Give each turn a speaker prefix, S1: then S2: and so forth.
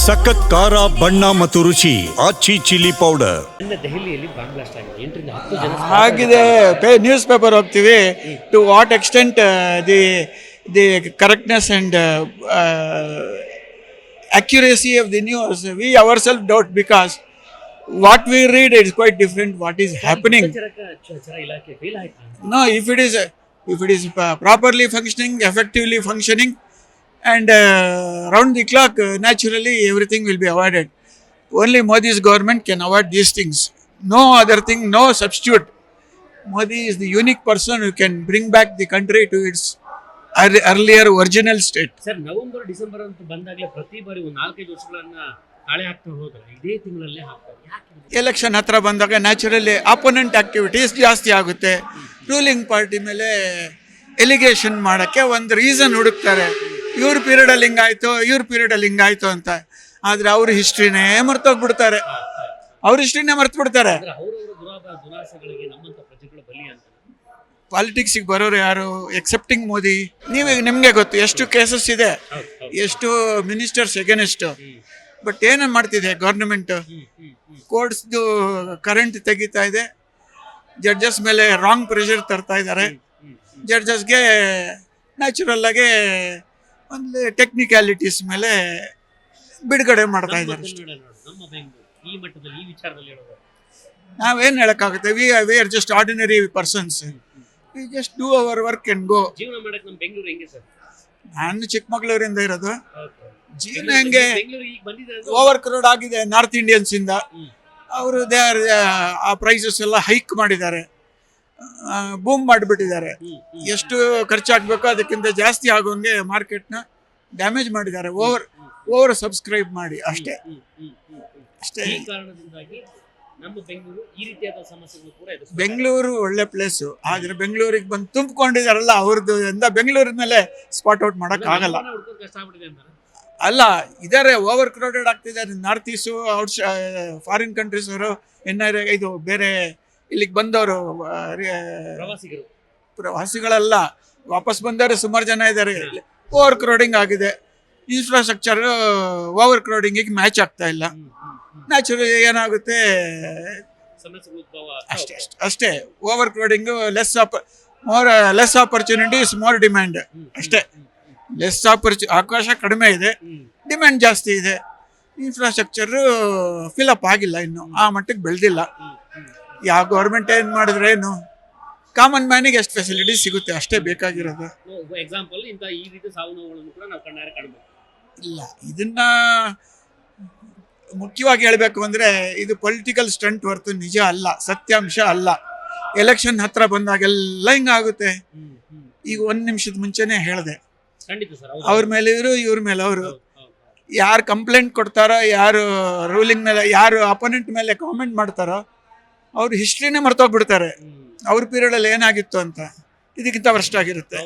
S1: ಸಖತ್ ಖಾರ ಬಣ್ಣ ಮತ್ತು ರುಚಿ ಆಚಿ ಚಿಲ್ಲಿ ಪೌಡರ್.
S2: ದೆಹಲಿಯಲ್ಲಿ ಬಾಂಬ್ ಬ್ಲಾಸ್ಟ್ ಆಗಿದೆ. 8 ರಿಂದ 10 ಜನ
S3: ಆಗಿದೆ. ನ್ಯೂಸ್ ಪೇಪರ್ ಹೋಗ್ತೀವಿ. To what extent the correctness and accuracy of the news, we ourselves doubt, because what we read is quite different what is happening.
S2: ಗುಪ್ತಚರ ಇಲಾಖೆ ಫೇಲ್ ಆಯ್ತು.
S3: No, if it is properly functioning, effectively functioning, and round the clock, naturally everything will be avoided. Only Modi's government can avoid these things. No other thing, no substitute. Modi is the unique person who can bring back the country to its earlier original state.
S2: Sir, November December ಅಂತ ಬಂದಾಗಲೇ ಪ್ರತಿ ಬಾರಿ ಒಂದು 4-5 ವರ್ಷಗಳನ್ನ ತಾಳೆ ಹಾಕ್ತಾ ಹೋದ್ರೆ ಇದೇ ತಿಂಗಳಲ್ಲೇ ಹಾಕ್ತಾರೆ. ಯಾಕೆ?
S3: ಎಲೆಕ್ಷನ್ ಹತ್ರ ಬಂದಾಗ ನ್ಯಾಚುರಲಿ ಅಪೋನೆಂಟ್ ಆಕ್ಟಿವಿಟೀಸ್ ಜಾಸ್ತಿ ಆಗುತ್ತೆ. ರೂಲಿಂಗ್ ಪಾರ್ಟಿ ಮೇಲೆ ಎಲಿಗೇಷನ್ ಮಾಡೋಕ್ಕೆ ಒಂದು ರೀಸನ್ ಹುಡುಕ್ತಾರೆ. ಇವ್ರ ಪೀರಿಯಡಲ್ಲಿ ಹಿಂಗಾಯ್ತು ಅಂತ. ಆದರೆ ಅವ್ರ ಹಿಸ್ಟ್ರಿನೇ ಮರ್ತೋಗ್ಬಿಡ್ತಾರೆ.
S2: ಅವರವರ ದುರಾಸೆಗಳಿಗೆ ನಮ್ಮಂತ ಪ್ರಜೆಗಳು ಬಲಿ ಅಂತ.
S3: ಪಾಲಿಟಿಕ್ಸಿಗೆ ಬರೋರು ಯಾರು ಎಕ್ಸೆಪ್ಟಿಂಗ್ ಮೋದಿ? ನಿಮಗೆ ಗೊತ್ತು ಎಷ್ಟು ಕೇಸಸ್ ಇದೆ, ಎಷ್ಟು ಮಿನಿಸ್ಟರ್ಸ್ ಎಗೇನೆಸ್ಟ್. ಬಟ್ ಏನು ಮಾಡ್ತಿದೆ ಗೌರ್ಮೆಂಟ್? ಕೋರ್ಟ್ಸ್ದು ಕರೆಂಟ್ ತೆಗಿತಾ ಇದೆ, ಜಡ್ಜಸ್ ಮೇಲೆ ರಾಂಗ್ ಪ್ರೆಷರ್ ತರ್ತಾ ಇದ್ದಾರೆ. ಜಡ್ಜಸ್ಗೆ ನ್ಯಾಚುರಲ್ ಆಗಿ ಒಂದು ಟೆಕ್ನಿಕ್ಯಾಲಿಟೀಸ್ ಮೇಲೆ ಬಿಡುಗಡೆ ಮಾಡ್ತಾ ಇದ್ದಾರೆ.
S2: ನಮ್ಮ ಬೆಂಗಳೂರು ಈ ಮಟ್ಟದಲ್ಲಿ ಈ ವಿಚಾರದಲ್ಲಿ ಹೇಳೋದು
S3: ನಾವೇನು ಹೇಳೋಕ್ಕಾಗುತ್ತೆ? We are just ordinary persons. We just do our work and go.
S2: ಜೀವನ ಮಾಡಕ್ಕೆ ನಮ್ಮ ಬೆಂಗಳೂರು ಹೆಂಗೆ ಸರ್?
S3: ನಾನು ಚಿಕ್ಕಮಗಳೂರಿಂದ ಇರೋದು. ಜೀವನ
S2: ಬೆಂಗಳೂರು
S3: ಹೆಂಗೆ?
S2: ಈಗ ಬಂದಿದೆ
S3: ಓವರ್ ಕ್ರೌಡ್ ಆಗಿದೆ ನಾರ್ತ್ ಇಂಡಿಯನ್ಸ್ ಇಂದ. ಅವರು ಆ ಪ್ರೈಸಸ್ ಎಲ್ಲ ಹೈಕ್ ಮಾಡಿದ್ದಾರೆ, ಬೂಮ್ ಮಾಡಿಬಿಟ್ಟಿದ್ದಾರೆ. ಎಷ್ಟು ಖರ್ಚಾಗಬೇಕೋ ಅದಕ್ಕಿಂತ ಜಾಸ್ತಿ ಆಗೋಂಗೆ ಮಾರ್ಕೆಟ್ನ ಡ್ಯಾಮೇಜ್ ಮಾಡಿದ್ದಾರೆ, ಓವರ್ ಸಬ್ಸ್ಕ್ರೈಬ್ ಮಾಡಿ. ಅಷ್ಟೇ.
S2: ಈ ಕಾರಣದಿಂದಾಗಿ ನಮ್ಮ ಬೆಂಗಳೂರು ಈ ರೀತಿಯಾದ ಸಮಸ್ಯೆಗಳು ಕೂಡ ಎದುರಿಸುತ್ತೆ.
S3: ಬೆಂಗಳೂರು ಒಳ್ಳೆ ಪ್ಲೇಸು, ಆದರೆ ಬೆಂಗಳೂರಿಗೆ ಬಂದು ತುಂಬಿಕೊಂಡಿದಾರಲ್ಲ ಅವ್ರದ್ದು ಎಂದ ಬೆಂಗಳೂರಿನ ಮೇಲೆ ಸ್ಪಾಟ್ ಔಟ್ ಮಾಡೋಕೆ ಆಗಲ್ಲ.
S2: ಕಷ್ಟ ಆಗ್ಬಿಟ್ಟಿದೆ ಅಂತಾರೆ.
S3: ಅಲ್ಲ, ಇದಾರೆ, ಓವರ್ ಕ್ರೌಡೆಡ್ ಆಗ್ತಿದ್ದಾರೆ. ನಾರ್ತ್ ಈಸ್ಟು, ಫಾರಿನ್ ಕಂಟ್ರೀಸ್ ಅವರು, ಇದು ಬೇರೆ ಇಲ್ಲಿಗೆ ಬಂದವರು ಪ್ರವಾಸಿಗಳೆಲ್ಲ ವಾಪಸ್ ಬಂದವರು ಸುಮಾರು ಜನ ಇದ್ದಾರೆ. ಓವರ್ ಕ್ರೌಡಿಂಗ್ ಆಗಿದೆ. ಇನ್ಫ್ರಾಸ್ಟ್ರಕ್ಚರ್ ಓವರ್ ಕ್ರೌಡಿಂಗಿಗೆ ಮ್ಯಾಚ್ ಆಗ್ತಾ ಇಲ್ಲ. ನ್ಯಾಚುರಲಿ ಏನಾಗುತ್ತೆ? ಅಷ್ಟೇ. Overcrowding less opportunities, more demand. ಅಷ್ಟೇ. ಅವಕಾಶ ಕಡಿಮೆ ಇದೆ, ಡಿಮ್ಯಾಂಡ್ ಜಾಸ್ತಿ ಇದೆ. ಇನ್ಫ್ರಾಸ್ಟ್ರಕ್ಚರು ಫಿಲಪ್ ಆಗಿಲ್ಲ, ಇನ್ನು ಆ ಮಟ್ಟಕ್ಕೆ ಬೆಳೆದಿಲ್ಲ. ಯಾವ ಗೌರ್ಮೆಂಟ್ ಏನು ಮಾಡಿದ್ರೆ ಏನು, ಕಾಮನ್ ಮ್ಯಾನಿಗೆ ಎಷ್ಟು ಫೆಸಿಲಿಟೀಸ್ ಸಿಗುತ್ತೆ ಅಷ್ಟೇ ಬೇಕಾಗಿರೋದು.
S2: ಎಕ್ಸಾಂಪಲ್ ಇಂಥ ಈ ರೀತಿ ಸಾವು ನೋವುಗಳನ್ನು ಕೂಡ ನಾವು ಕಣ್ಣಾರೆ ಕಾಣಬೇಕು. ಇಲ್ಲ,
S3: ಇದನ್ನ ಮುಖ್ಯವಾಗಿ ಹೇಳಬೇಕು ಅಂದರೆ ಇದು ಪೊಲಿಟಿಕಲ್ ಸ್ಟಂಟ್ ಹೊರತು ನಿಜ ಅಲ್ಲ, ಸತ್ಯಾಂಶ ಅಲ್ಲ. ಎಲೆಕ್ಷನ್ ಹತ್ರ ಬಂದಾಗೆಲ್ಲ ಹಿಂಗಾಗುತ್ತೆ. ಈಗ 1 ನಿಮಿಷದ ಮುಂಚೆನೇ ಹೇಳಿದೆ, ಅವ್ರ ಮೇಲೆ ಇವ್ರ ಮೇಲೆ ಅವರು. ಯಾರು ಕಂಪ್ಲೇಂಟ್ ಕೊಡ್ತಾರೋ, ಯಾರು ರೂಲಿಂಗ್ ಮೇಲೆ, ಯಾರು ಅಪೋನೆಂಟ್ ಮೇಲೆ ಕಾಮೆಂಟ್ ಮಾಡ್ತಾರೋ ಅವ್ರ ಹಿಸ್ಟ್ರಿನೇ ಮರ್ತೋಗ್ಬಿಡ್ತಾರೆ. ಅವ್ರ ಪೀರಿಯಡಲ್ಲಿ ಏನಾಗಿತ್ತು ಅಂತ. ಇದಕ್ಕಿಂತ ವರ್ಸ್ಟ್ ಆಗಿರುತ್ತೆ.